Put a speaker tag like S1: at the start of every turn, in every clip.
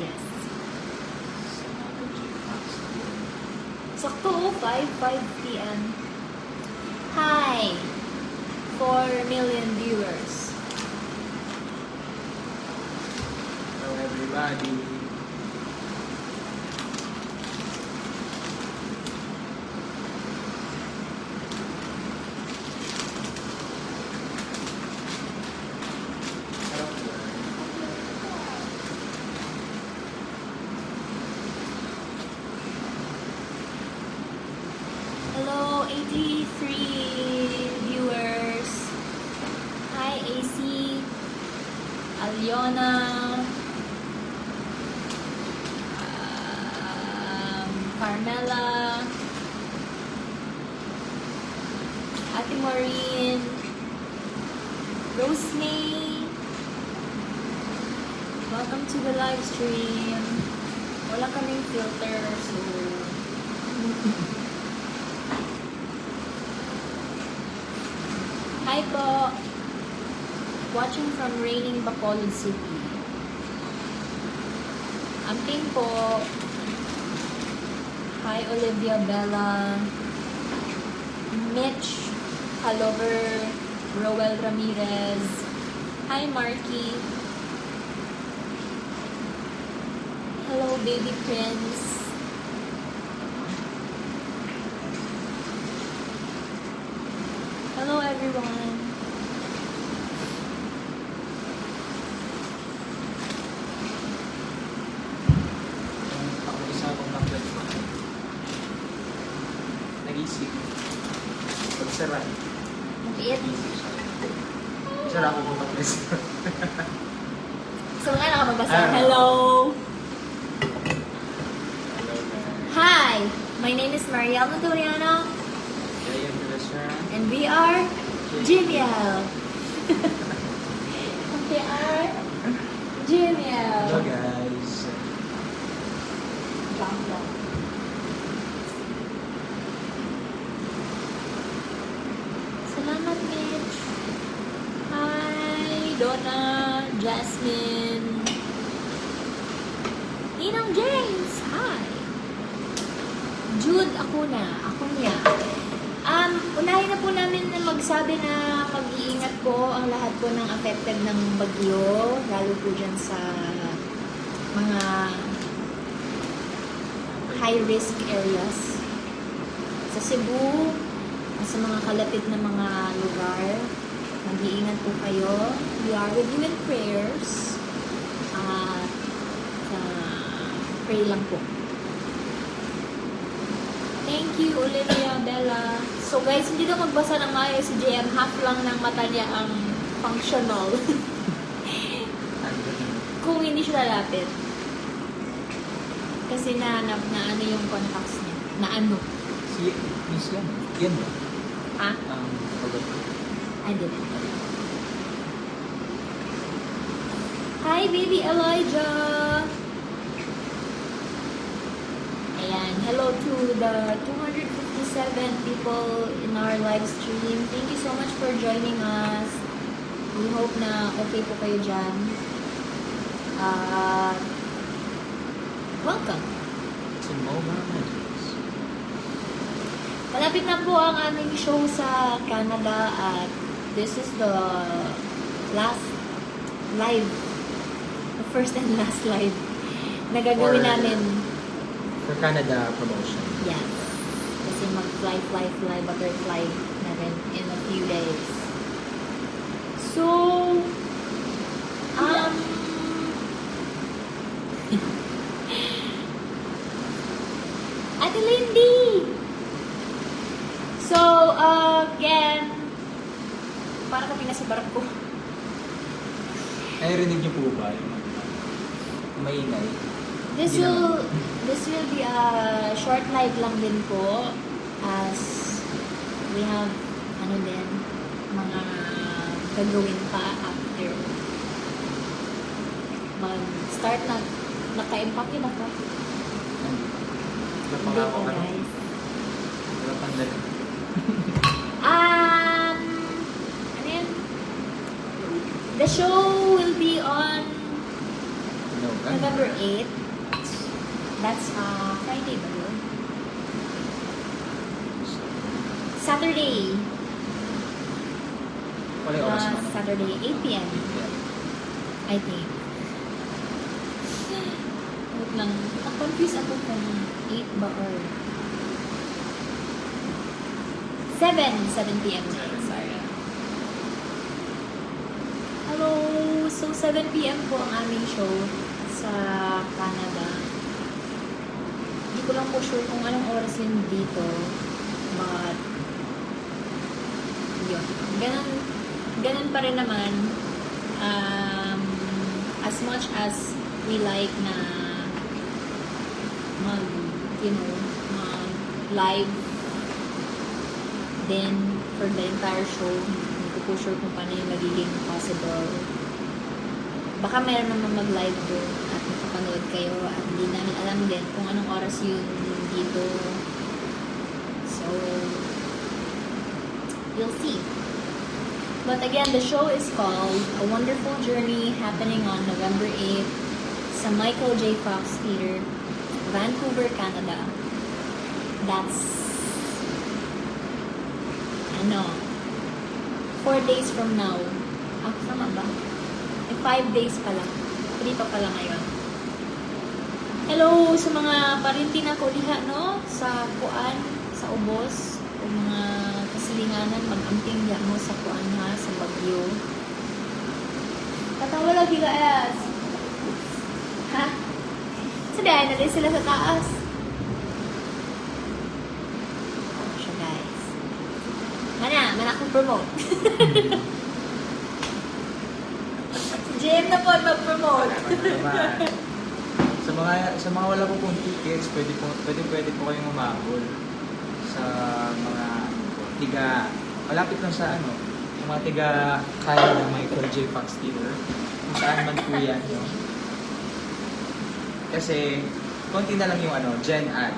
S1: Yes. Sakto, 5 p.m. Hi! 4 million viewers.
S2: Hello everybody.
S1: Hello, 83 viewers. Hi, AC. Aliona. Carmela. Ate Maureen. Rosemay. Welcome to the live stream. Wala kaming filter, so... Hi po! Watching from raining Bacolod City. Amping po. Hi Olivia Bella. Mitch Halover. Roel Ramirez. Hi Marky. Hello baby prince. Hello everyone.
S2: Ako isa akong complex ko. Nag-isip. Pag-sara.
S1: Matiit.
S2: Nag-isip siya. Sara ako kung complex.
S1: So nga nakababasa.
S2: Ah.
S1: Hello.
S2: Hello guys.
S1: Hi. My name is Mariel Notoriano.
S2: Jay and Teresa.
S1: And we are Genial. We are Genial.
S2: Hello guys.
S1: Jump lang. Salamat, Mitch. Hi, Donna, Jasmine. Ninang James, hi. Jude Acuna, Acuña. Unahin na po namin na magsabi na mag-iingat po ang lahat po ng affected ng bagyo, lalo po dyan sa mga high-risk areas. Sa Cebu, sa mga kalapit na mga lugar, mag-iingat po kayo. We are with you in prayers. At pray lang po. Thank you, Olivia Bella. So guys, hindi na magbasa ng maayos si JM. Half lang ng mata niya ang functional. Kung hindi siya lalapit. Kasi nahanap na ano yung contacts niya. Na ano.
S2: Si Miss yan. Yan ba?
S1: Ha?
S2: Pagod.
S1: I didn't. Hi, baby Elijah! Ayan. Hello to the 257 people in our live stream. Thank you so much for joining us. We hope na okay po kayo dyan. Welcome.
S2: Si Moma Medals.
S1: Malapit na po ang aming show sa Canada at this is the last live, the first and last live na gagawin namin.
S2: For Canada promotion.
S1: Yes. Kasi mag-fly, butterfly na rin in a few days. So, Ate Lindy! So, again, para kami nasa barko.
S2: Narinig niyo po ba yung maingay?
S1: This
S2: Hindi
S1: will be a short live lang din po as we have ano din mga gagawin pa after mag-start na naka-empake na po.
S2: Wala pa
S1: Hindi
S2: nga
S1: po
S2: ako ano.
S1: guys.
S2: Wala pang dali.
S1: Ano yun? The show will be on
S2: No,
S1: November November 8. That's Friday ba yun? Saturday.
S2: Wala yung oras man.
S1: Saturday, 8 p.m. I think. Wait lang. Na-confuse ako kung 8 ba or 7 p.m. Sorry. Hello! So, 7 p.m. po ang aming show sa Canada. Hindi ko lang po sure kung anong oras yun dito. But, yun. Ganun pa rin naman. As much as we like na mag live then for the entire show, hindi ko po sure kung paano yung magiging possible. Baka meron naman mag-live doon at makapanood kayo at hindi namin alam din kung anong oras yun dito. So, you'll see. But again, the show is called A Wonderful Journey, happening on November 8 sa Michael J. Fox Theatre, Vancouver, Canada. That's 4 days from now. Sama ba? 5 days pa lang. 3 pa pala ngayon. Hello sa mga parintin ako diha, no? Sa Kuan, sa Ubos, o mga kasilinganan, mag-amping diha mo sa Kuan ha, sa Baguio. Katawa lagi ka as. Ha? So dahil na din sila sa taas. Siya guys. Mana akong promote. Si JM na po mag-promote.
S2: Sa mga wala po pong tickets, pwede po kayong umabol sa mga malapit lang sa yung mga tiga kaya ng Michael J. Fox Theatre, kung saan man po yan, no? Kasi konti na lang yung gen ad,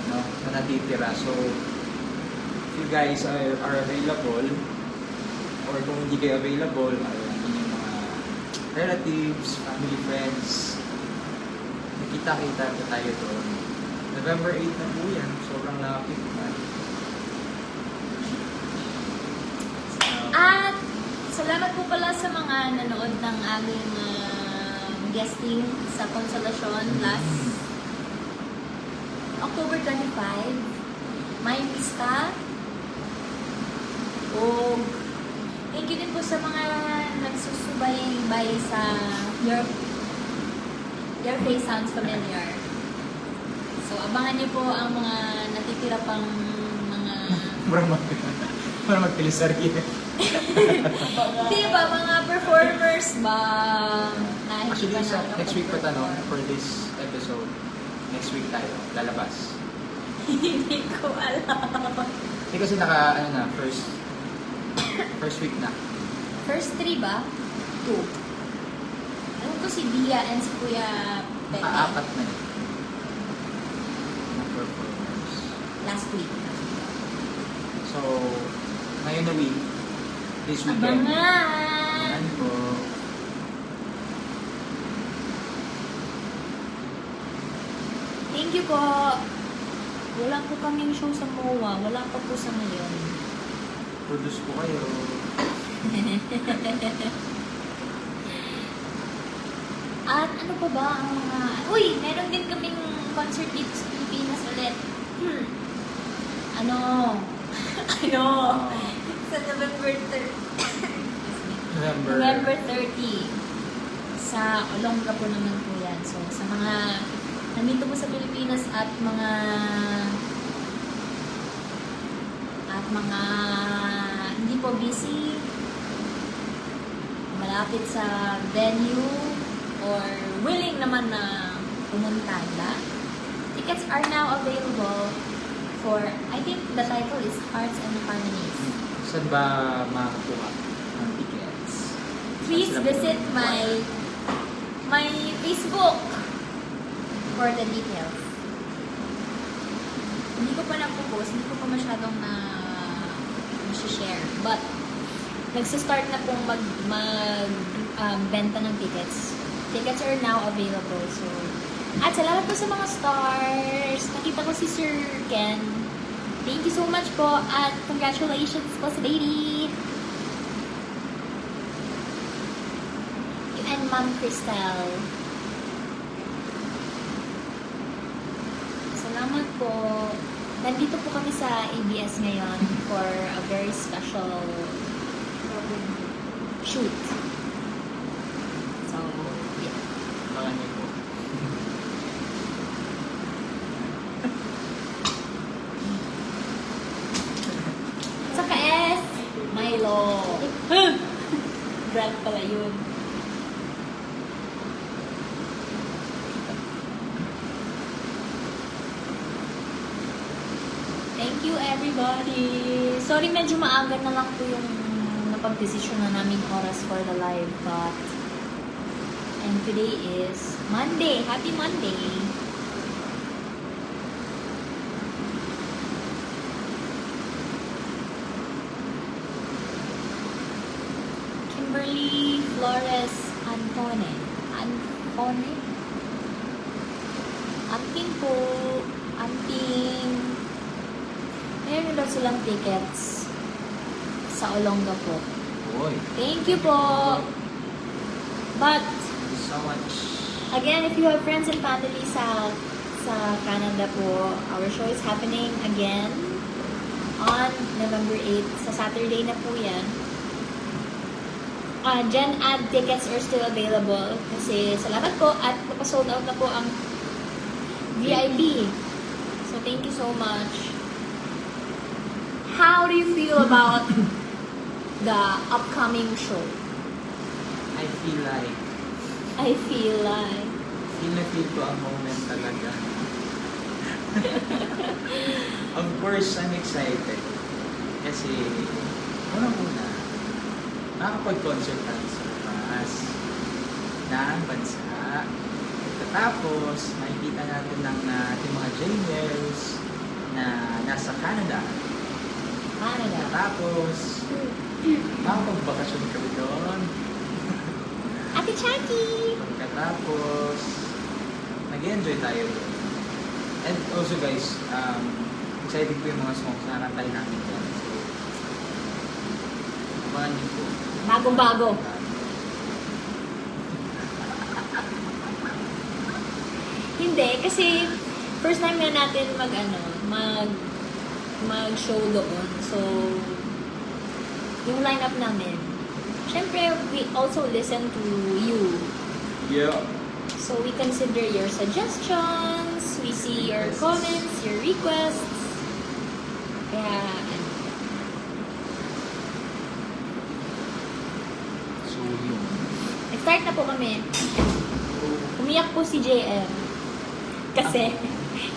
S2: no, na natitira. So if you guys are available, or kung hindi kayo available, yung mga relatives, family, friends, nakita-kita po tayo doon. November 8 na po yan. Sobrang lapit na.
S1: At salamat po pala sa mga nanood ng aming guesting sa Consolacion last October 25. May pista. O thank you din po sa mga nagsusubay-bay sa Your Face Sounds Familiar. So, abangan niyo po ang mga natitira pang mga...
S2: Para magpilisari.
S1: Hindi ba, mga performers ba? Na hindi
S2: Actually,
S1: pa
S2: next week pa for this episode. Next week tayo, lalabas.
S1: Hindi ko alam.
S2: Hindi kasi first week na.
S1: First 3 ba? 2. Alam ko si Bia and si Kuya Pepe.
S2: Apat na yun. Mga performers.
S1: Last week.
S2: So, ngayon na week, this weekend.
S1: Abangan!
S2: Ayan po.
S1: Thank you po. Wala po kaming show sa MOA. Wala pa po sa ngayon.
S2: Produce po kayo.
S1: At ano pa ba ang mga... Uy! Meron din kaming concert dito sa Pilipinas ulit. Ano? Sa November 30. Sa Olonga po naman po yan. So, sa mga nandito po sa Pilipinas at mga hindi po busy, malapit sa venue, or willing naman na pumunta na, tickets are now available for, I think the title is Hearts and Harmonies.
S2: Saan ba makakuha ng tickets?
S1: Please visit my Facebook for the details. Hindi ko pa na-post, hindi ko pa masyadong share. But, nagsistart na pong benta ng tickets Tickets are now available. So, at salamat po sa mga stars. Nakita ko si Sir Ken. Thank you so much po at congratulations po sa baby. You and Ma'am Crystal. Salamat po. Nandito po kami sa ABS ngayon for a very special shoot. So, yeah.
S2: Abangan niyo po.
S1: Sa KS, Milo. Brand pala yun. Thank you everybody. Sorry medyo maaga na lang po yung napag-desisyon na naming oras for the live, but and today is Monday. Happy Monday. Kimberly Flores Antone. Antone? Anting po. Anting. Meron daw silang tickets sa Olonga po.
S2: Boy.
S1: Thank you po. But,
S2: Thank you so much.
S1: again, if you have friends and family sa Canada po, our show is happening again on November 8. Sa Saturday na po yan. Gen Ad tickets are still available kasi salamat po at napasold out na po ang VIP. So, thank you so much. How do you feel about the upcoming show?
S2: I feel like
S1: Feel
S2: na feel ko ang moment talaga. Of course, I'm excited. Kasi, unang-una, makakapag-concert tayo sa labas ng bansa. Tapos, makikita natin ng ating mga J-Nels na nasa Canada. Tapos, makakapagbakasyon kami doon.
S1: Ate Chucky!
S2: Pagkatapos, nag-enjoy tayo doon. And also guys, excited po yung mga songs na natay namin doon. So, abangan niyo po.
S1: Bagong-bago. Hindi, kasi first time na natin mag-show doon. So, yung lineup namin, syempre, we also listen to you.
S2: Yeah.
S1: So, we consider your suggestions, we see your comments, your requests. Kaya,
S2: So, yun.
S1: nag-start na po kami. Umiyak po si JM. Kasi,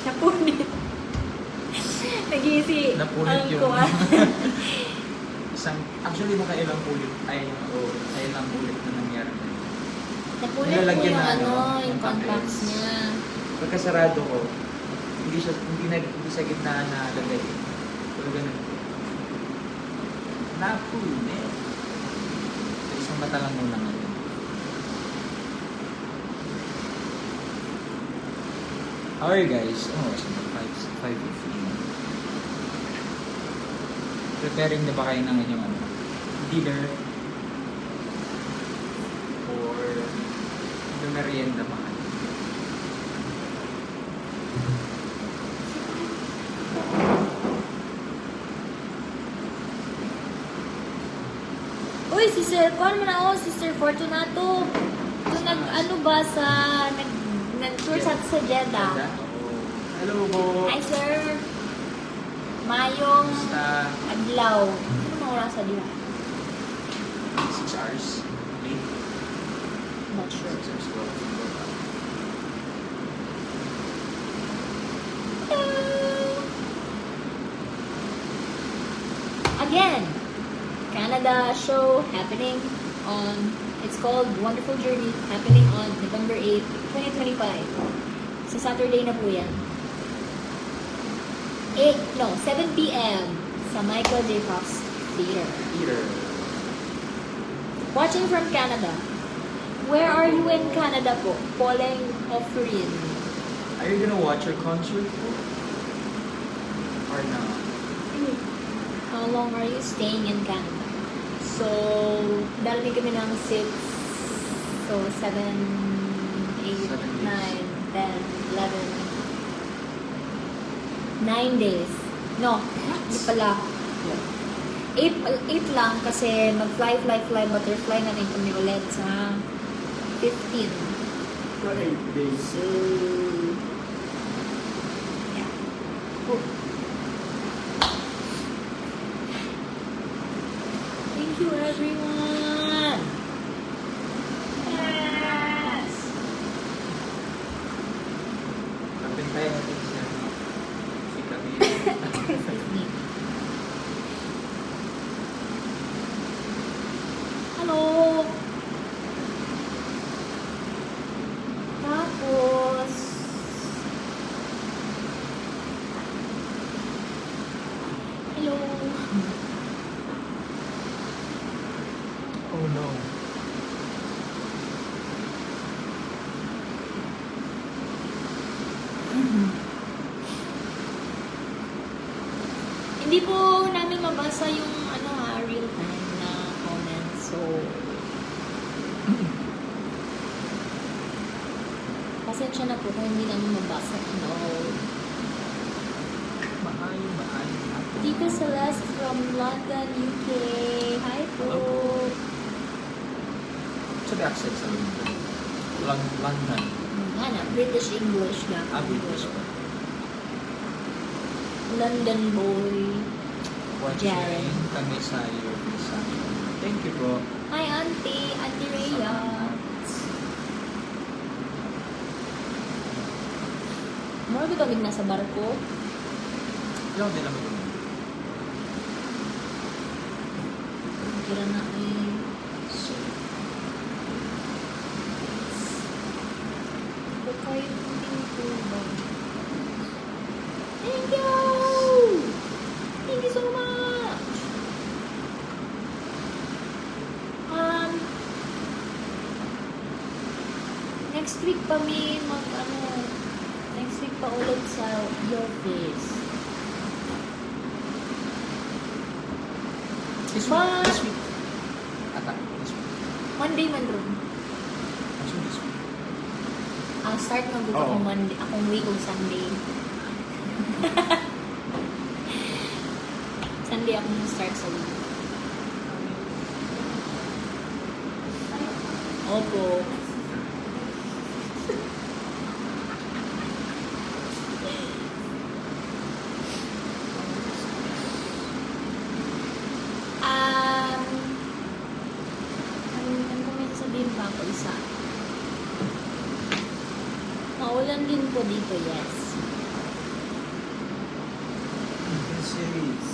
S1: napunit. Nag-iisi.
S2: Napunit yung...
S1: kuha.
S2: Actually, nakailang ulit ilang ulit na nangyari.
S1: Napunit po
S2: Nilalagyan
S1: yung
S2: na,
S1: yung contacts niya.
S2: Pagkasarado ko, hindi sa gitna na lagay. Pero ganun. Napunit. Sa isang mata lang muna ngayon. Alright guys, so 5:15. Preparing na ba kayo ng inyong dinner? Or merienda ba kayo?
S1: Uy, si Sir, kuhan mo na ako, si Sir Fortunato. Yung nag-tour sa Jeddah.
S2: Hello po.
S1: Hi, Sir. Mayong
S2: Basta
S1: adlaw. Ano mga oras sa diha?
S2: 6 hours. Late.
S1: Not sure.
S2: 6 hours.
S1: Again, Canada show happening on, it's called Wonderful Journey, happening on November 8, 2025. Sa Saturday na po yan. 7 p.m. sa Michael J. Fox Theater.
S2: Peter.
S1: Watching from Canada. Where are you in Canada po? Poleng Offrin.
S2: Are you gonna watch your concert po? Or not?
S1: How long are you staying in Canada? So, dalamin kami ng 6, so 7, 8,
S2: 7 days.
S1: 9, 10, 11, 9 days. No, hindi pala. 8 lang kasi mag-fly, butterfly na rin kami ulit sa 15.
S2: For 8 days.
S1: So, yeah. Oh. Thank you, everyone. Yes.
S2: Kapintay natin siya. Si Camille.
S1: Excuse me. Hello. Tapos, hello.
S2: Oh no.
S1: Hindi po namin mabasa yung real time na comments. So, pasensya na po kung hindi namin mabasa.
S2: Maayo.
S1: Tita Celeste from London, UK. Hi po.
S2: Hello. Sa accent sa London. London.
S1: British English na.
S2: British pa.
S1: London boy.
S2: Watching
S1: Jaren.
S2: kami sa your visa. Thank you bro.
S1: Hi, Auntie. Auntie Rhea. Marami kami nasa barko.
S2: Ilang din naman yun.
S1: Kira na eh.
S2: So,
S1: Okay, hindi ba? Thank you! Thank you so much! Next week pa may next week pa ulit sa your face.
S2: this
S1: But-
S2: week. This week.
S1: Monday man ron.
S2: Actually, this week.
S1: Start mag
S2: Oo.
S1: akong Monday, akong week o Sunday. Sunday akong start sa week. Opo. Ano may sasabihin pa ako isa? Maulan din po dito, yes.
S2: Series.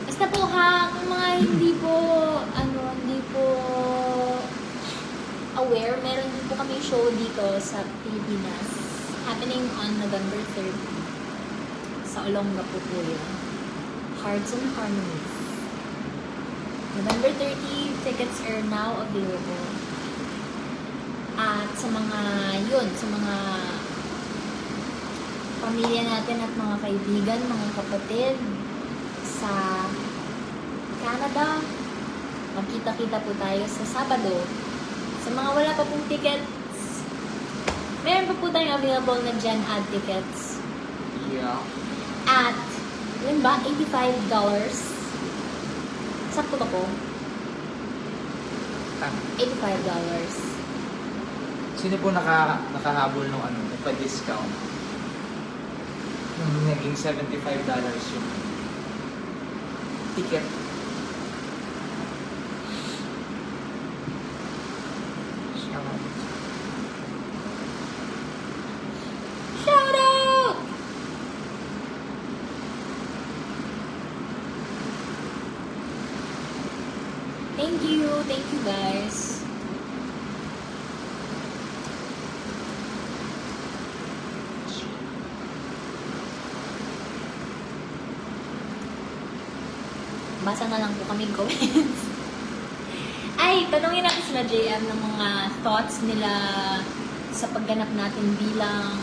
S1: Basta po ha, kung mga hindi po aware, meron din po kami show dito sa Pilipinas. Happening on November 30. Sa Olongapo po yun. Hearts and Harmonies. November 30, tickets are now available. At sa mga pamilya natin at mga kaibigan, mga kapatid sa Canada, magkita-kita po tayo sa Sabado. Sa mga wala pa pong tickets, meron pa po tayong available na Gen Ad tickets.
S2: Yeah.
S1: At, yun ba, $85. Sakto ba po?
S2: Tama.
S1: $85.
S2: Sino po nakahabol ng nagpa-discount? Naging $75 yung ticket.
S1: Shout out! Thank you guys. Basa na lang po kami comments. Ay, tanungin natin sila JM ng mga thoughts nila sa pagganap natin bilang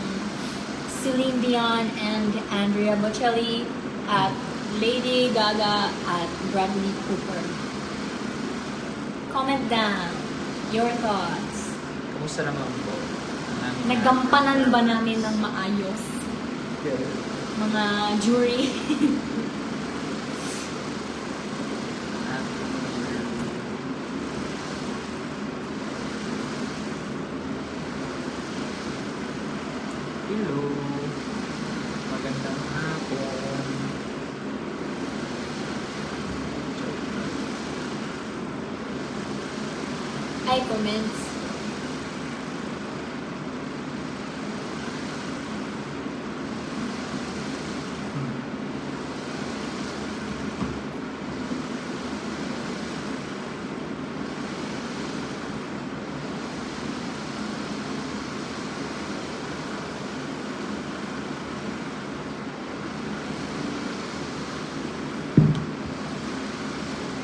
S1: Celine Dion and Andrea Bocelli at Lady Gaga at Bradley Cooper. Comment down your thoughts.
S2: Kamusta naman po? Ang aming-
S1: Nagampanan ba namin ng maayos? Mga jury.
S2: Hello. Magandang hapon.
S1: Ay, comments.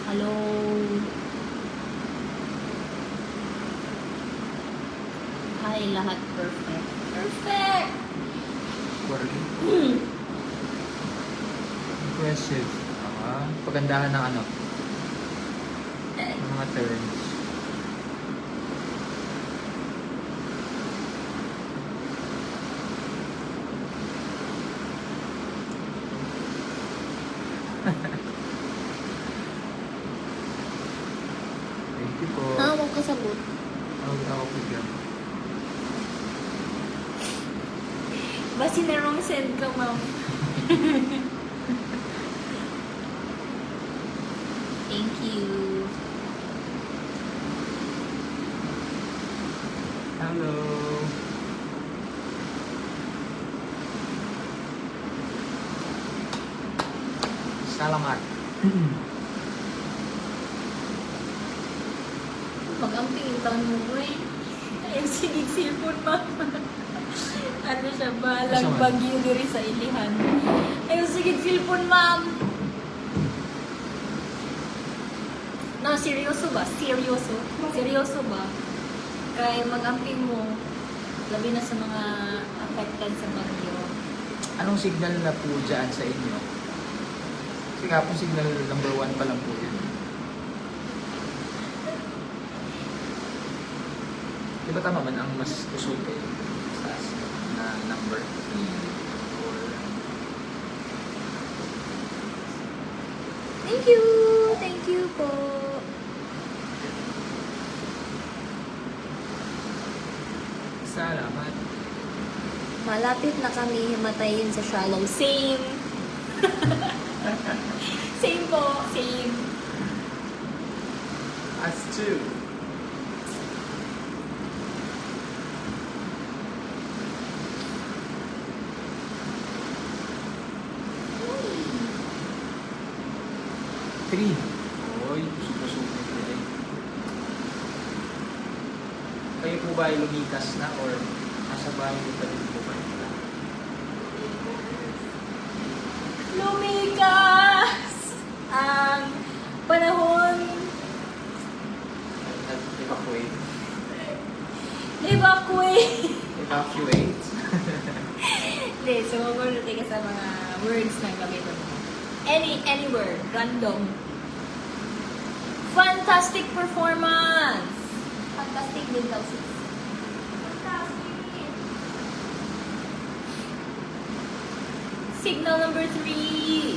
S1: Hello. Hi, lahat perfect. Perfect!
S2: Impressive. Pagandahan ng ano? Ng mga terms. Thank you po.
S1: Huwag ka sabot.
S2: Ako po dyan.
S1: Ba sinarong send ka, ma'am? Thank you.
S2: Hello. Salamat.
S1: Mag-amping yung taon mo, boy. Ay, sinig cellphone, ma'am. Ano siya ba?
S2: Asa man?
S1: Lagbagyo diri sa ilihan. Ay, sige, cellphone, ma'am. No, seryoso ba? Seryoso? Seryoso ba? Kaya mag-amping mo, labi na sa mga affected sa bagyo.
S2: Anong signal na po dyan sa inyo? Kasi nga po signal number 1 pa lang po yun. Di ba tama man ang mas usog kayo na number? Or,
S1: Thank you! Thank you po!
S2: salamat.
S1: Malapit na kami himatayin sa shallow. Same! Same po, same.
S2: As two. Three. Oy, super-super today. Kayo po ba ay lumikas na or nasa bahay po pa rin po kayo?
S1: Lumikas! Ang panahon
S2: Evacuate.
S1: evacuate.
S2: Evacuate.
S1: Hindi, so mabunuti ka sa mga words na gamitin mo. Any word, random. Fantastic performance! Fantastic din daw sis. Fantastic! Signal number 3.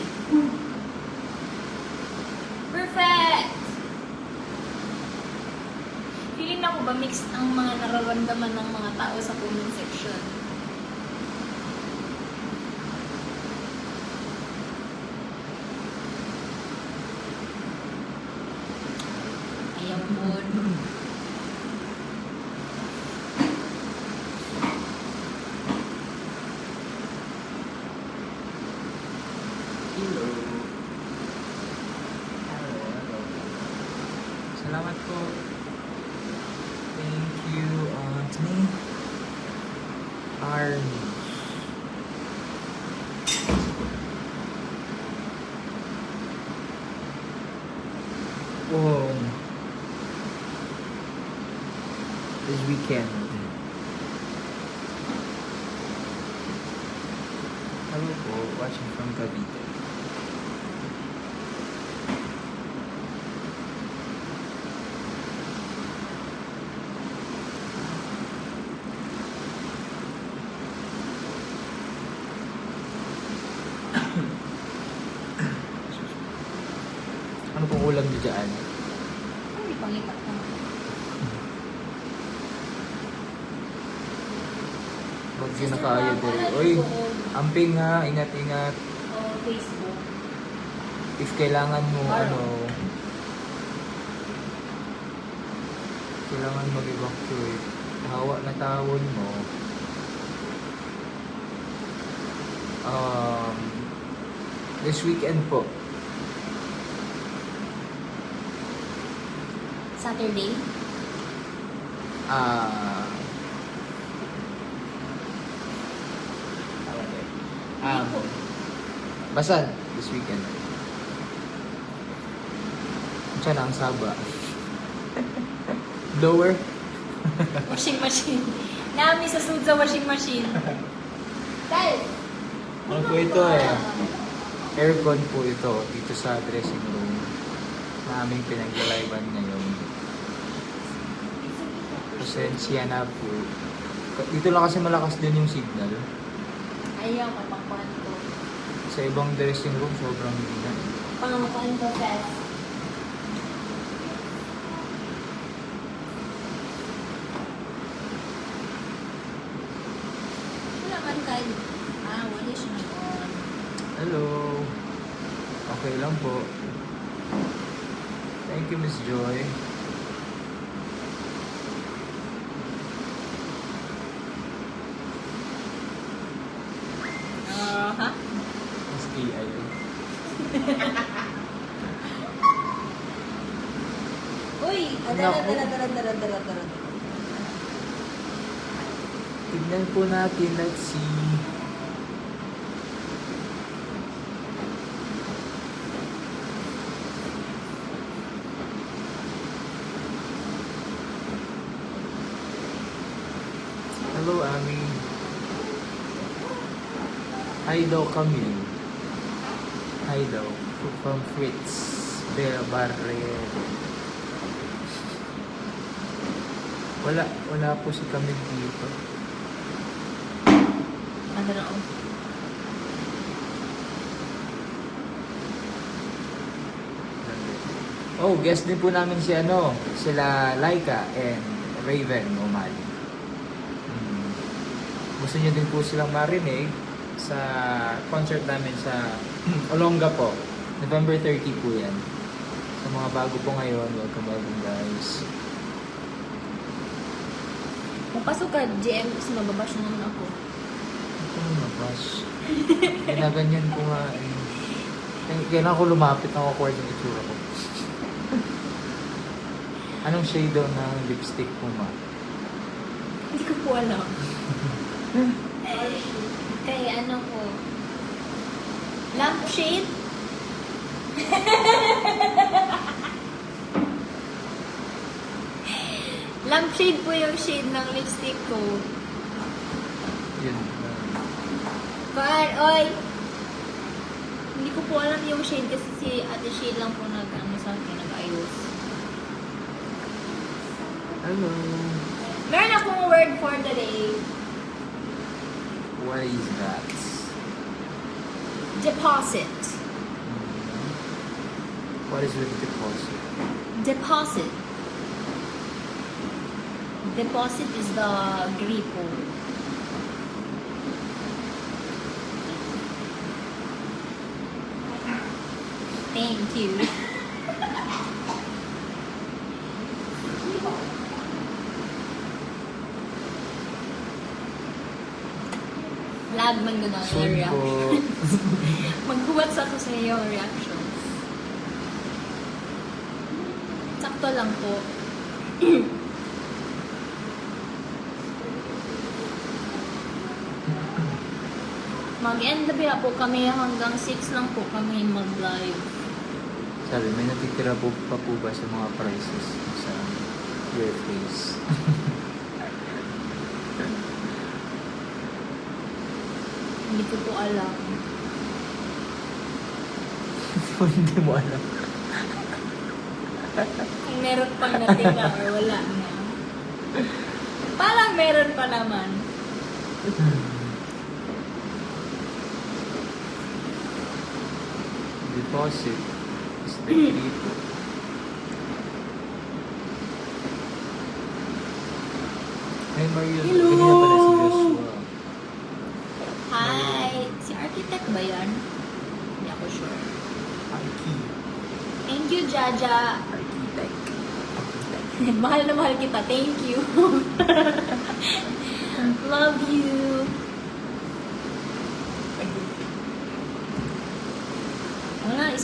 S1: Perfect! Feeling na ko ba mixed ang mga nararamdaman ng mga tao sa comment section? Ayaw mo.
S2: Hello. Hello. Salamat po. Thank you, Anthony. Army. this weekend. Hello po, watching from Cavite. Ano pong ulam niyo dyan?
S1: Ay, pangitak na.
S2: Pag sinakaya din. Uy, amping nga, ingat-ingat.
S1: O Facebook.
S2: If kailangan mo, kailangan mag-evacuate. Hawa na tawon mo. This weekend po.
S1: Saturday.
S2: Basta, this weekend. Diyan ang saba. Blower.
S1: Washing machine. Nami sa suit sa washing machine. Guys!
S2: Ano po ito eh? Aircon po ito dito sa dressing room. Naming pinaglalaiban ngayon. Pasensya na po. Dito lang kasi malakas din yung signal.
S1: Ayaw, kapangkuhan ko.
S2: Sa ibang dressing room, sobrang hindi na.
S1: Pangkuhan ko, Fes. Wala man kayo. Wala siya on.
S2: Hello. Okay lang po. Thank you, Miss Joy.
S1: Ha?
S2: Miss AI.
S1: Uy! Dala.
S2: Tignan po natin. Let's see. Hello, Ami. Hi daw, Camille. Hi daw. From Fritz. Bea Barrero. Wala po si Camille dito.
S1: Ano na ako?
S2: Oh, guest din po namin si sila Laika and Raven O'Malley. Gusto niyo din po silang marinig sa concert namin sa Olonga po. November 30 po yan. Sa mga bago po ngayon, welcome guys.
S1: Kung pasok ka, GM, kasi mababash na naman ako.
S2: Ito mabas. Ginaganyan ko nga. Kailangan ko lumapit ng awkward yung itsura ko. Anong shade daw ng lipstick mo, ma?
S1: Hindi ko po alam. Kay ano ko? Lampshade? Lampshade po yung shade ng lipstick ko.
S2: Yun.
S1: Oy! Hindi ko po alam yung shade kasi si Ate Shade lang po sa akin, nag-ayos.
S2: Hello.
S1: Meron akong word for the day.
S2: What is that?
S1: Deposit.
S2: What is with deposit?
S1: Deposit. Deposit is the gripo. Thank you. Lag man gano'n yung
S2: Soon po.
S1: reaction. Maghuwats ako sa iyo reaction. Sakto lang po. Mag-end na po kami hanggang 6 lang po kami mag-live.
S2: Sabi, may natitira po pa po ba sa mga prices sa your face?
S1: Hindi ko po alam.
S2: Hindi mo alam.
S1: Kung meron pang natira or wala na. Parang meron pa naman.
S2: Deposit is the key to. Hey Mario,
S1: Hello!
S2: kanina pala si Joshua.
S1: Hi! Si architect ba yan? Hindi ako sure.
S2: Archie.
S1: Thank you, Jaja.
S2: Architect.
S1: Mahal na mahal kita. Thank you. Love you. Wala,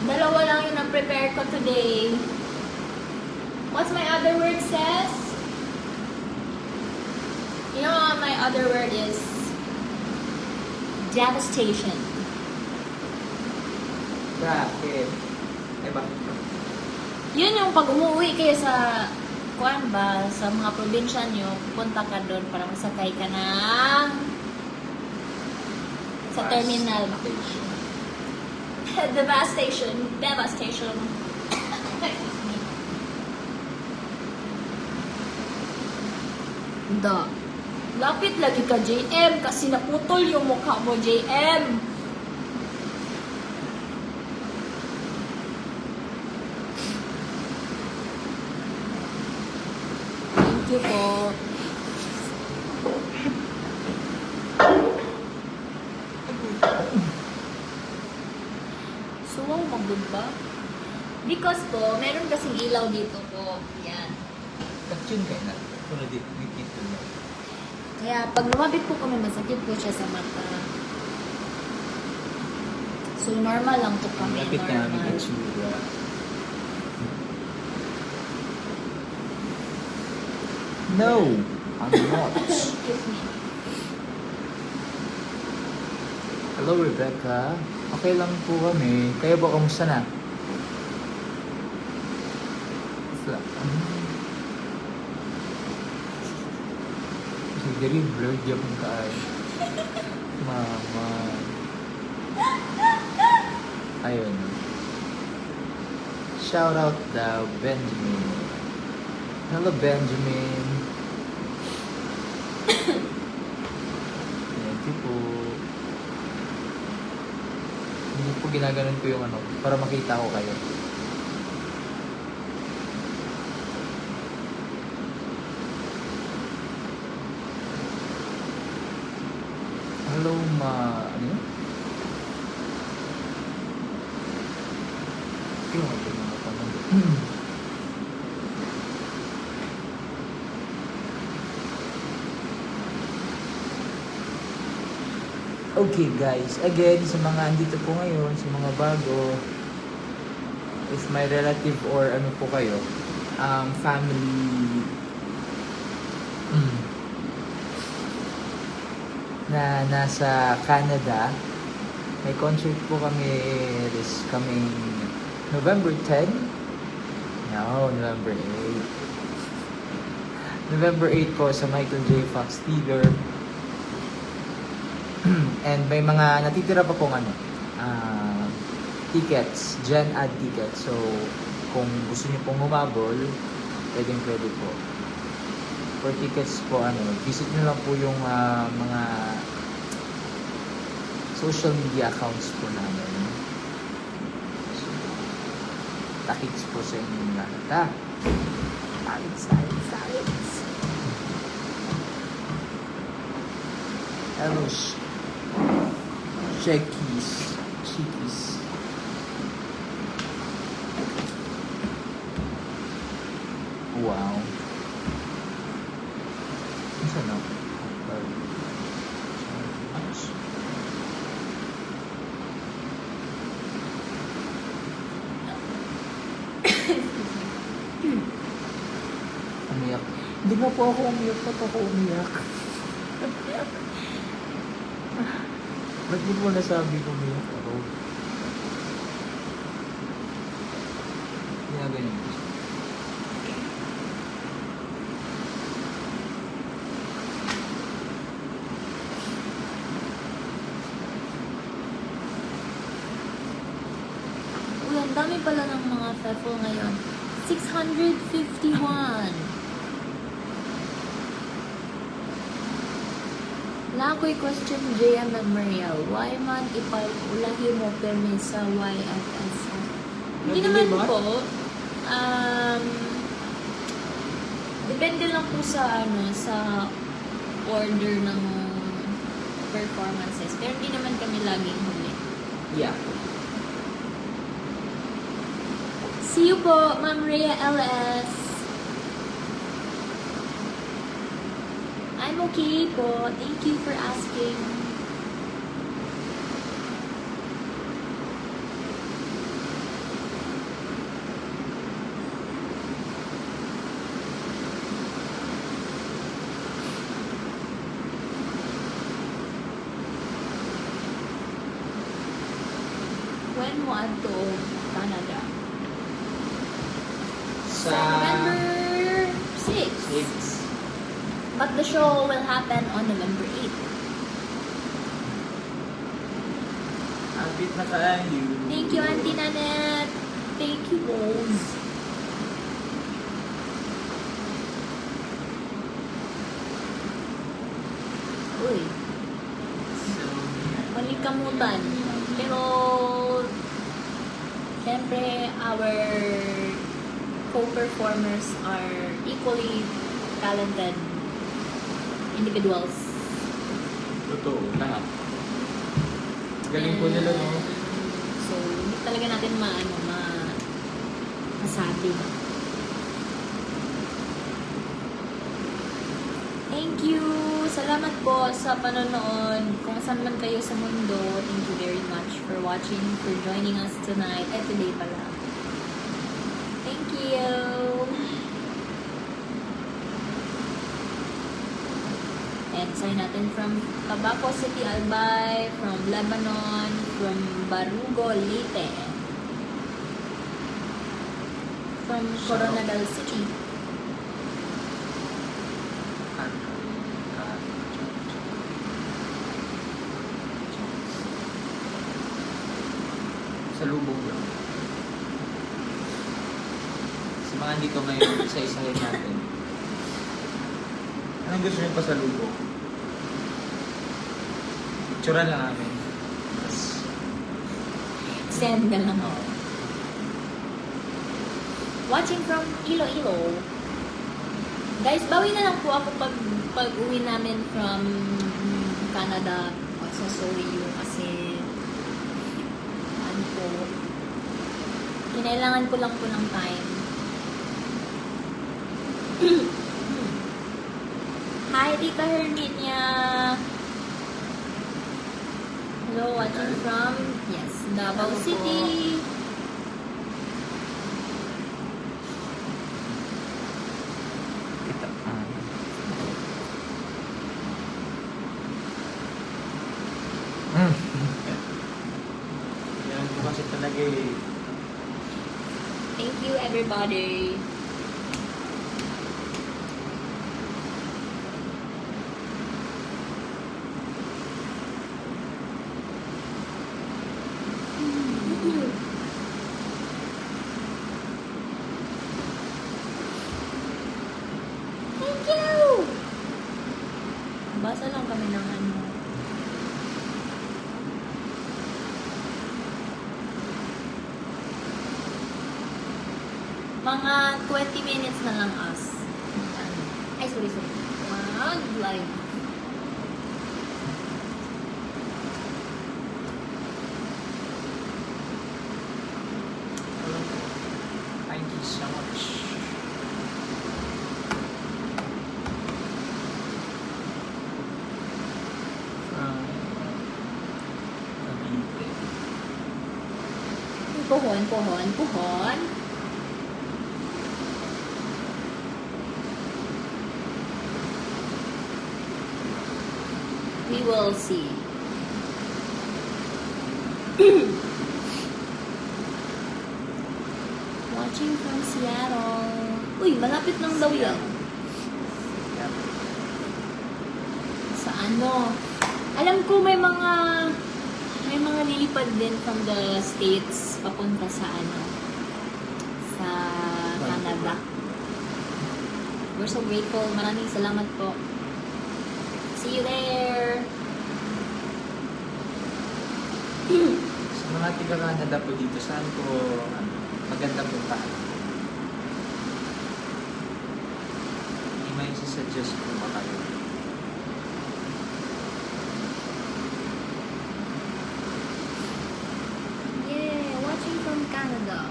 S1: dalawa lang yung na-prepare ko today. What's my other word says? You know what my other word is? Devastation.
S2: Bakit? Diba?
S1: Yun yung pag umuwi kayo sa kuan ba, sa mga probinsya nyo, pupunta ka doon para masakay ka ng sa terminal. The bus station. Devastation. Da. Lapit lagi ka, JM, kasi naputol yung mukha mo, JM. Thank you po. Suwang magod ba? Because po, meron kasing ilaw dito po. Yan.
S2: Katsun kayo na. Kung di ito na.
S1: Kaya pag lumapit po kami, masakit po siya sa mata. So normal lang to kami.
S2: Lapit na namin
S1: Normal.
S2: itsura. No! I'm not.
S1: Excuse me.
S2: Hello, Rebecca. Okay lang po kami. Kayo ba, kamusta na? Sige rin, blurred yung kaay. Mama. Ayun. Shout out daw, Benjamin. Hello, Benjamin. Thank you po. Hindi po ginaganon ko yung ano, para makita ko kayo. Hello, ano yun? Yung mga panahon. Okay guys, again, sa mga andito po ngayon, sa mga bago, if may relative or ano po kayo, family na nasa Canada, may concert po kami this coming November 10? No, November 8. November 8 po sa Michael J. Fox Theater. And may mga natitira pa pong tickets, Gen Ad tickets. So, kung gusto niyo pong humabol, pwede po. For tickets po, visit niyo lang po yung mga social media accounts po namin. So, takits po sa inyong lahat. Silence. Hello, Chickies. Wow. Ano na? Umiyak. Hindi na po ako umiyak. Ba't ako umiyak? Ba't di mo nasabi ko umiyak ako? Ginaganyan ko siya.
S1: Ang dami pala ng mga FEFL ngayon. 651. Lakoy question JM Memorial. Why man ulahi mo permi sa YFS? Hindi naman
S2: Nabili ba?
S1: po. Depende lang po sa sa order ng performances. Pero hindi naman kami laging huli.
S2: Yeah.
S1: See you po, Ma'am Rhea LS. I'm okay po. Thank you for asking. When mo adto Canada?
S2: Sa...
S1: November 6.
S2: 6.
S1: But the show will happen on November 8.
S2: Abit na tayo.
S1: Thank you, Auntie Nanette. Thank you, Rose. Uy,
S2: So,
S1: malikamutan. Pero, syempre, our co-performers are equally talented individuals.
S2: totoo. Lahat. Galing po nila, no?
S1: So, hindi talaga natin masabi. Thank you! Salamat po sa panonood. Kung saan man kayo sa mundo, thank you very much for watching, for joining us tonight. Today pala. Thank you! And sign natin from Tabaco City, Albay, from Lebanon, from Barugo, Leyte, from Coronadal City.
S2: Sa lubog lang. Sa mga dito ngayon, isa-isahin natin. Anong gusto nyo pa sa lubog? Picturean lang namin.
S1: Send na lang.
S2: Oo.
S1: Watching from Iloilo. Guys, bawi na lang po ako pag uwi namin from Canada sa Soyo kasi kinailangan ko lang po ng time. Hi, Tita Herminia! Hello, watching from, yes, Davao
S2: Hello po.
S1: City.
S2: Yan po kasi talaga eh.
S1: Thank you, everybody. Thank you! Basa lang kami ng ano. Mga 20 minutes na lang us. Ay, sorry. Mag-live.
S2: Thank you so much. Cavite.
S1: Puhon. We will see. Watching from Seattle. Uy, malapit lang daw yan.
S2: Yep.
S1: Sa ano? Alam ko may mga May mga lilipad din from the States papunta sa sa Canada. We're so grateful. Maraming salamat po. See you there!
S2: Sa mga tiga-Canada po dito, saan po maganda puntahan? May suggest po ba kayo?
S1: Yeah, watching from Canada.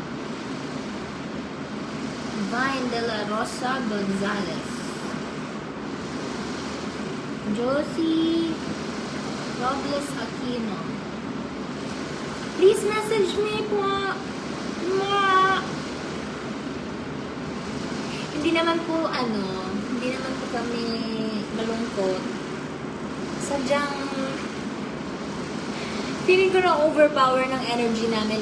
S1: Vine de la Rosa Gonzalez. Josie Robles Aquino. Please message me po. Hindi naman po hindi naman po kami malungkot. Sadyang feeling ko na overpower ng energy namin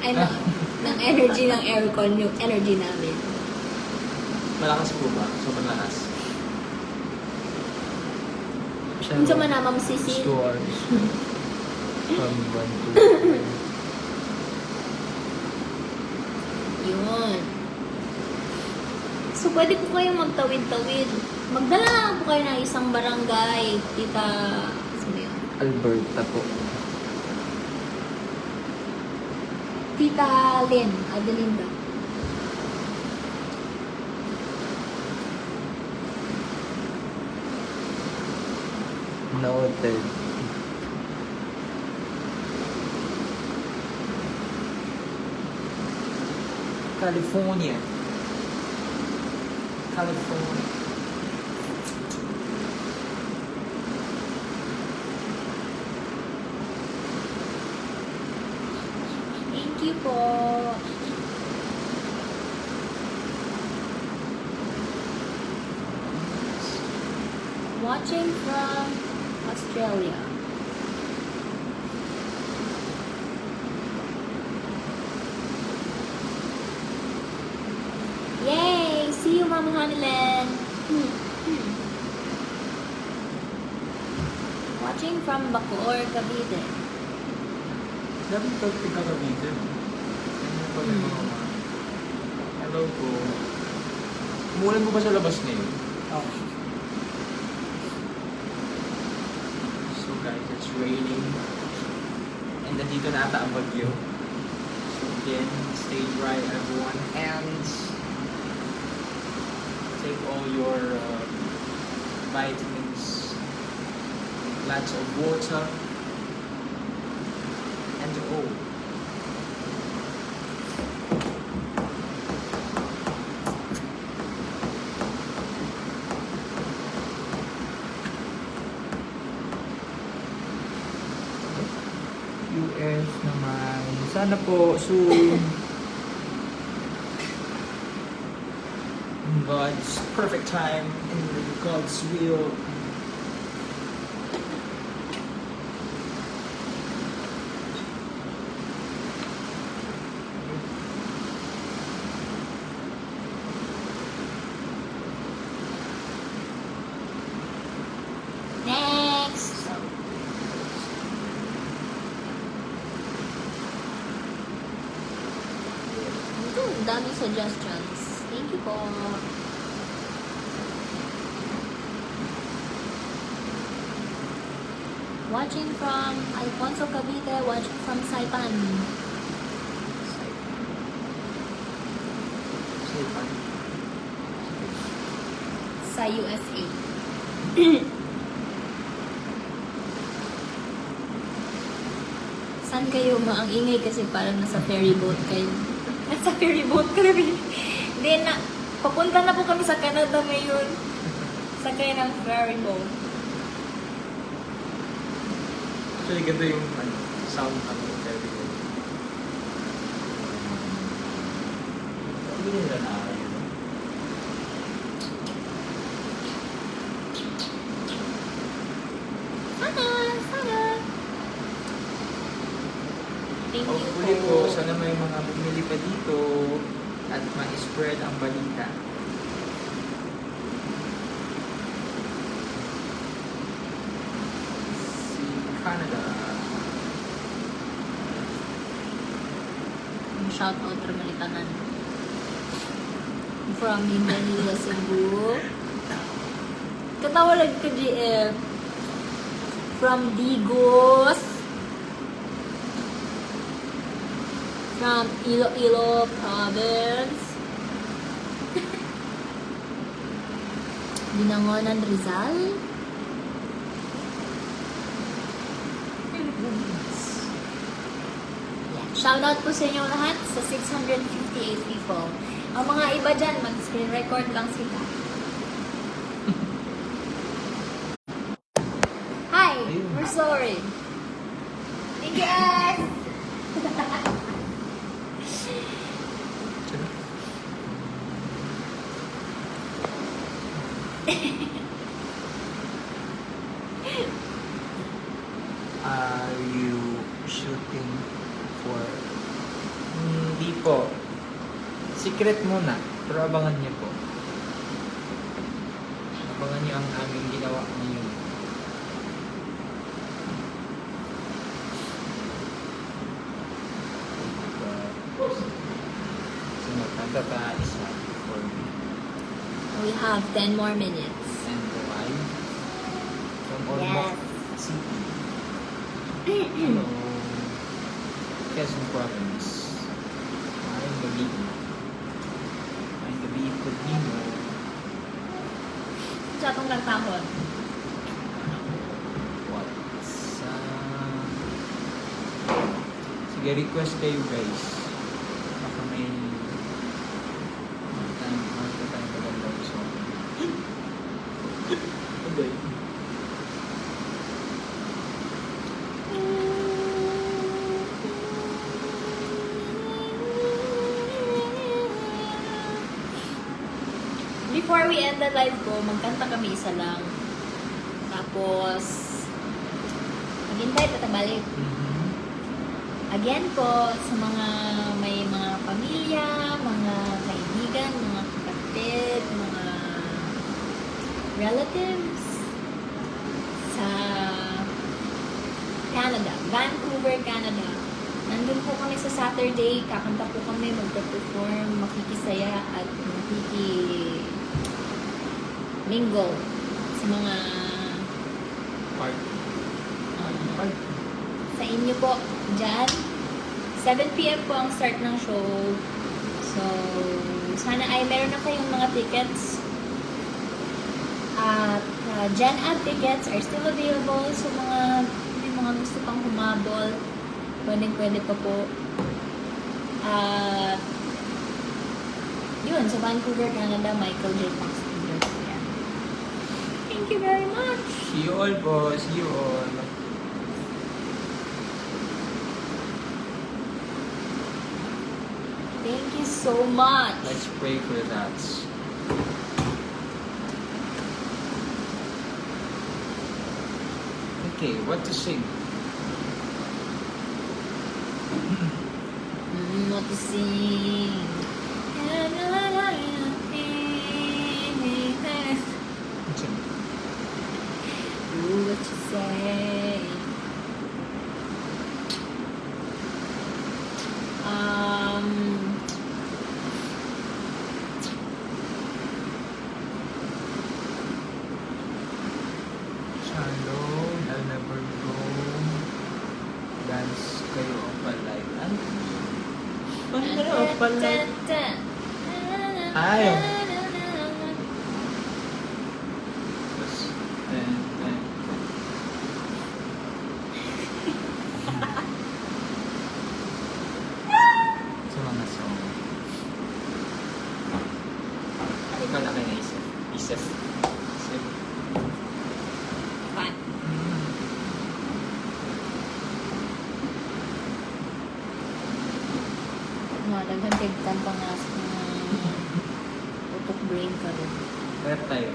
S1: ng energy ng aircon yung energy namin.
S2: Malakas po ba? Sobrang lakas.
S1: Kung sa manamang sisil.
S3: 2 hours. From 1 to
S1: Yun. So, pwede po kayong magtawid-tawid. Magdala lang po kayo ng isang barangay. Tita, ano yun?
S3: Alberta po.
S1: Tita Lynn, Adelinda.
S3: Noted.
S2: California. California.
S1: Thank you po. Watching from Australia. Yay! See you, Mama Hanilen. Watching from Bacoor, Cavite.
S2: Dapat ito tigagabitin. Ano pa yung mga hello po. Umulan mo ba sa labas ngayon? So guys, it's raining. And nandito na ata ang bagyo. So again, stay dry everyone. And take all your vitamins, lots of water, and oh.
S3: US naman. Sana po soon.
S2: In God's perfect time, in God's will.
S1: Next! Ito, ang daming suggestions. Thank you po. Watching from Alfonso Cavite, watching from Saipan.
S2: Saipan.
S1: Sa USA. Saan kayo ang ingay kasi parang nasa ferry boat kayo. Nasa ferry boat ka rin. Hindi na, papunta na po kami sa Canada ngayon. Sakay ng ferry boat.
S2: Actually, ganda yung sound ng ferry boat. Hindi nila nakakayo.
S1: Sana. Thank you
S2: Hopefully po,
S1: po.
S2: sana may mga bumili pa dito at ma-spread ang balita. Si Canada.
S1: shoutout Ramalitanan. From Mindanao, Cebu. Katawalag ka, GF. From Digos. From Iloilo Province. Binangonan, Rizal. Yeah. Shoutout po sa inyo lahat sa 658 people. Ang mga iba dyan, mag-screen record lang sila. Hi! We're sorry. Thank you, guys!
S3: Are you shooting for...
S2: Hindi po. Secret muna. Pero abangan niyo po. Abangan niyo ang aming ginawa ngayon. So, magkantata isa for me.
S1: We have 10 more minutes.
S2: And why? From Ormoc City. Hello. Quezon Province. Maayong gabi. Maayong gabi po dino.
S1: Sa atong nagtahon.
S2: What's sige, request kayo guys. Baka may tayong magandang song. Okay.
S1: Before we end the live ko, magkanta kami isa lang. Tapos, maghintay tatabalik. Again po, sa mga may mga pamilya, mga kaibigan, mga kapatid, mga relatives sa Canada, Vancouver, Canada. Nandun po kami sa Saturday, kakanta po kami, magpa-perform, makikisaya at mingle sa mga sa inyo po dyan. 7 p.m. po ang start ng show. So, sana ay meron na kayong mga tickets. At Gen Ad tickets are still available. So, may mga gusto pang humabol. Pwede pa po. At yun, sa Vancouver, Canada, Michael J. Fox Studios. Yan. Thank you very much!
S2: See you all po. See you all.
S1: Thank you so much!
S2: Let's pray for that. Okay, what to sing?
S1: What to sing? Do what you say.
S2: Shalom, I'll never go. Dance kayo opalay. Ano? Paano kayo opalay? Ayaw. Sa mga song. Ano ka na kayo naisip? Isip.
S1: Fun. Daghan tigtan pa nga sa mga utok brain ka rin.
S2: Rap tayo.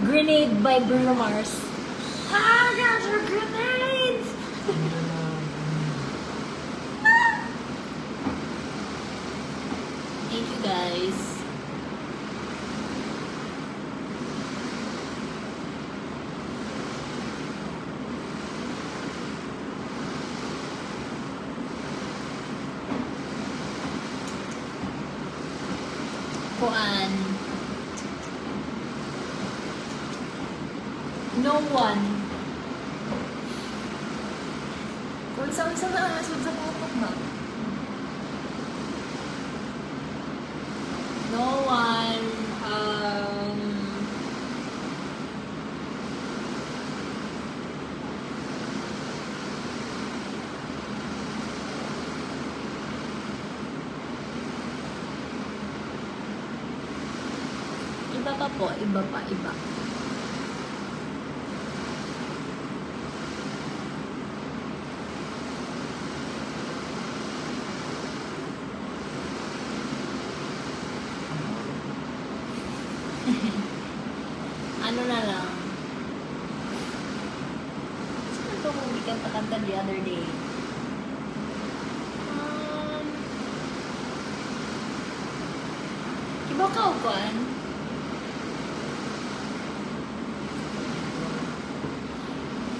S1: Grenade by Bruno Mars. Ah, gosh, your grenades! Thank you guys. kuan. No one. Kung isa-isa na nasud sa kutok na. No one. Iba pa po, iba pa, iba. Ano na lang. Saan ito kung we can pakanta the other day? Iba ka o kuan?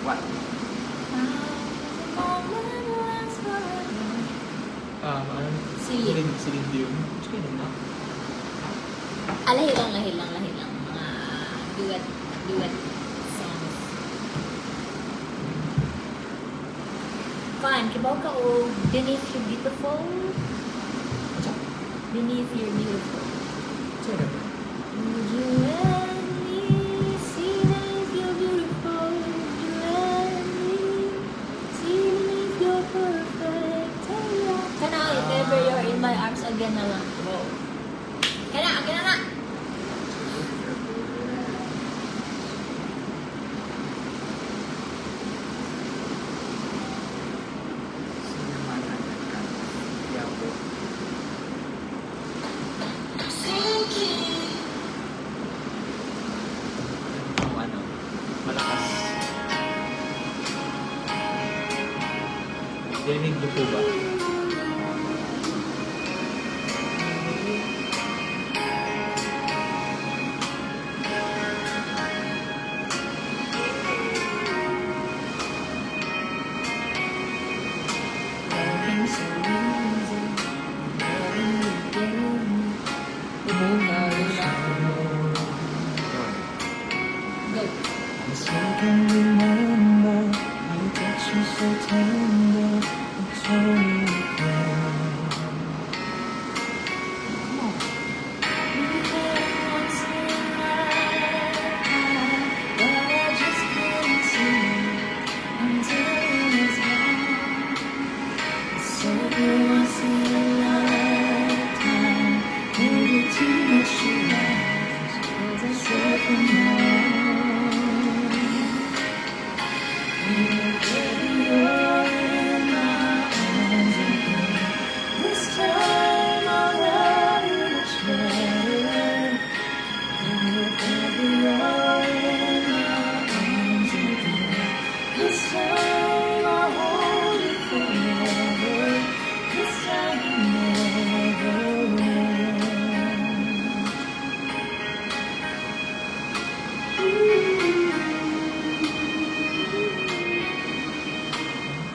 S2: What? Ano?
S1: Silid.
S2: Silid yun. Sige na.
S1: Lahi lang. Mga duet songs. Fine. Kibaw ka o Beneath Your Beautiful? Beneath Your Beautiful.
S2: Sige na.
S1: You and me, see beneath your beautiful. You and me, see beneath your perfect. Kana, if ever you're in my arms again na lang. Wow. Kana, again na.
S2: Kung ano, malakas. Dinig niyo po ba?
S1: Loving so easy, loving you again. Go.
S3: Yes, I can remember you touch me so tender, you told me you care.
S1: We had once in a lifetime, but I just couldn't see until it was gone. So once in a lifetime, maybe too much to ask, 'cause I said from now on, baby, you're in my arms again. This time I'll love you much better. Baby, you're in my arms again. This time I'll hold you forever. This time you never will.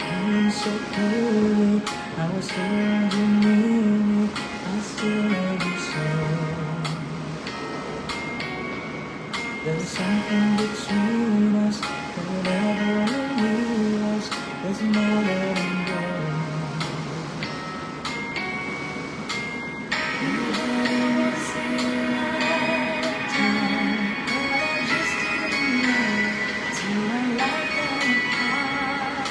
S3: I'm so clearly, I was holding near me, I still love you so. There's something between us, but whenever I realize there's no letting go.
S1: We had once in a lifetime, but I just didn't know till my life fell apart.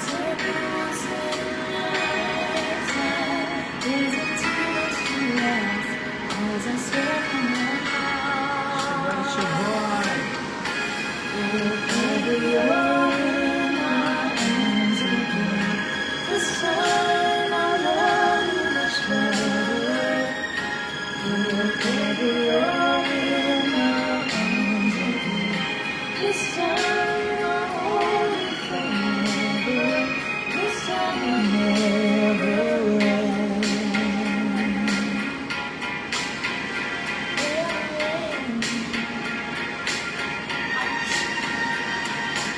S1: Said once in a lifetime, is it too much to ask? As I swear from my heart, baby, you're in my arms again. This time I'll love you much better. Baby, you're in my arms again. This time I'll hold you forever. This time you never will.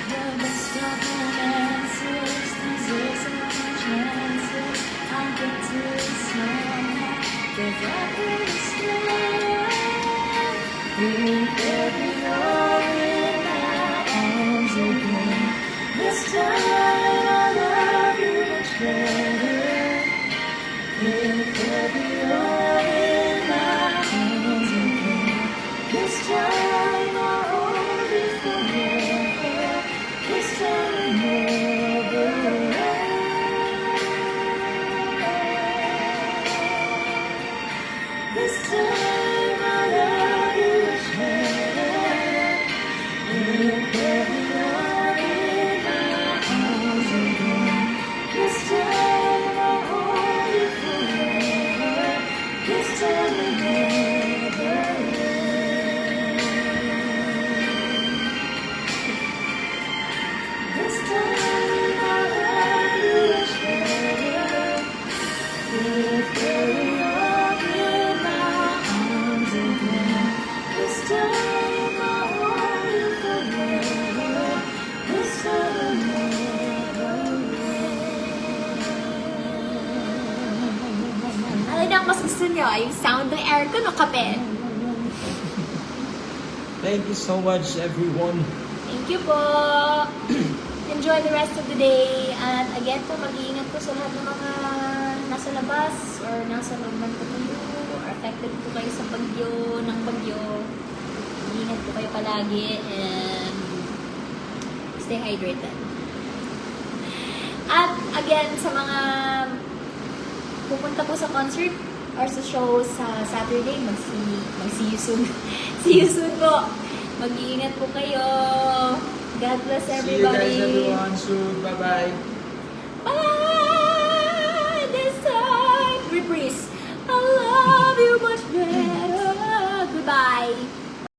S1: The best of romances, deserve second chances. I get to smile, 'cause I couldn't stay. This time my love is better. If ever you're in my arms again, this time I'll hold you forever. This time will never end. This time our love is better. If ever you're in my arms again, this time I'll hold you forever. This time will never end. Alin ang mas gusto nyo? Yung sound ng aircon o kape?
S2: Thank you so much, everyone.
S1: Thank you po. Enjoy the rest of the day. At again po, mag-iingat po sa lahat ng mga nasa labas or nasa loob ng pagyo or affected po kayo sa bagyo. Mag-iingat po kayo palagi and stay hydrated. At again, sa mga pupunta po sa concert or sa show sa Saturday, mag-see you soon. See you soon po. Mag-iingat po kayo. God bless
S2: See you guys
S1: everybody.
S2: everyone soon. Bye-bye.